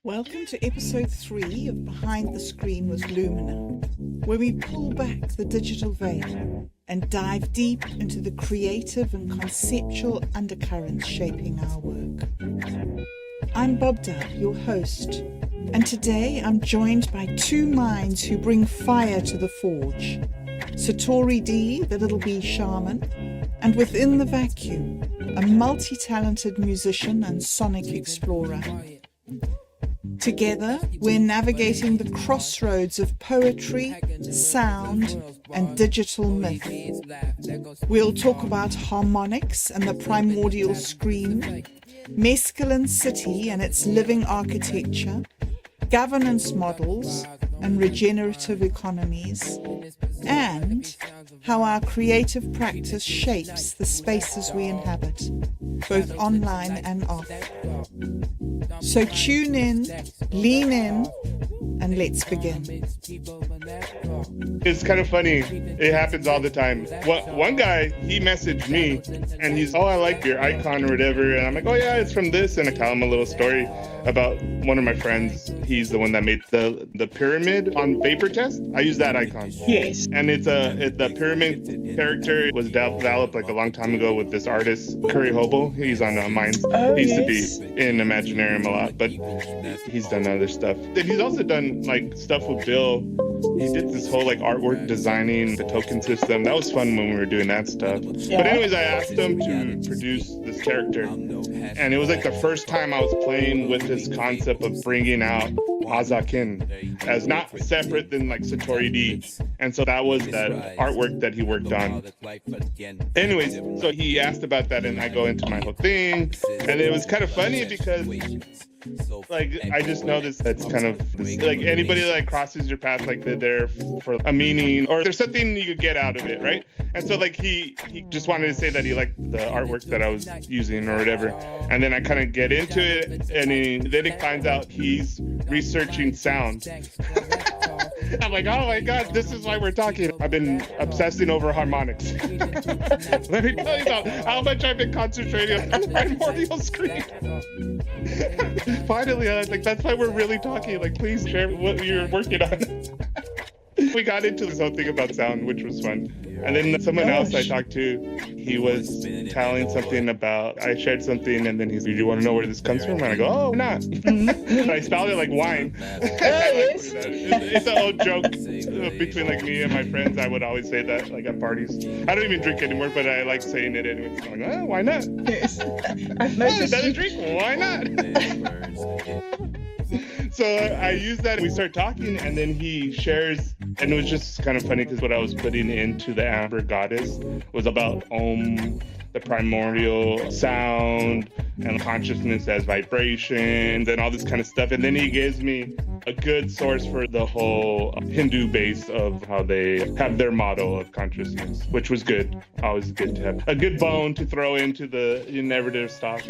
Welcome to episode 3 of Behind the Screen with Lumina, where we pull back the digital veil and dive deep into the creative and conceptual undercurrents shaping our work. I'm Bobda, your host, and today I'm joined by two minds who bring fire to the forge. SatoriD, the little bee shaman, and within the vacuum, a multi-talented musician and sonic explorer. Together, we're navigating the crossroads of poetry, sound, and digital myth. We'll talk about harmonics and the primordial scream, Mescaline City and its living architecture, governance models and regenerative economies, and how our creative practice shapes the spaces we inhabit, both online and off. So tune in, lean in, and let's begin. It's kind of funny. It happens all the time. One guy, he messaged me and he's, I like your icon or whatever. And I'm like, oh yeah, it's from this. And I tell him a little story about one of my friends. He's the one that made the pyramid on Vapor Test. I use that icon. Yes. And the pyramid character was developed like a long time ago with this artist, curryhobo. He's on Minds. He used to be in Imaginarium a lot, but he's done other stuff. And he's also done like stuff with Bill. He did this whole like artwork designing the token system. That was fun when we were doing that stuff. Yeah. But anyways, I asked him to produce this character. And it was like the first time I was playing with this concept of bringing out Ah Xoc Kin as not separate than like SatoriD. And so that was that artwork that he worked on. Anyways, so he asked about that and I go into my whole thing. And it was kind of funny because like I just noticed that's kind of like anybody that crosses your path, like they're there for a meaning or there's something you could get out of it, right? And so like he just wanted to say that he liked the artwork that I was using or whatever. And then I kind of get into it and then he finds out he's researching sound. I'm like, oh my God, this is why we're talking. I've been obsessing over harmonics. Let me tell you about how much I've been concentrating on the primordial screen. Finally, I was like, that's why we're really talking. Like, please share what you're working on. We got into this whole thing about sound, which was fun. And then someone else I talked to, he was telling something about, I shared something and then he's, do you want to know where this comes from? And I go, oh, why not? And I spelled it like wine. It's an old joke between like me and my friends. I would always say that like at parties. I don't even drink anymore, but I like saying it anyway. So I'm like, oh, why not? Yes. It doesn't drink, why not? So I used that, we start talking, and then he shares, and it was just kind of funny because what I was putting into the Amber Goddess was about Om, the primordial sound, and consciousness as vibrations, and all this kind of stuff. And then he gives me a good source for the whole Hindu base of how they have their model of consciousness, which was good. Always good to have a good bone to throw into the narrative stock.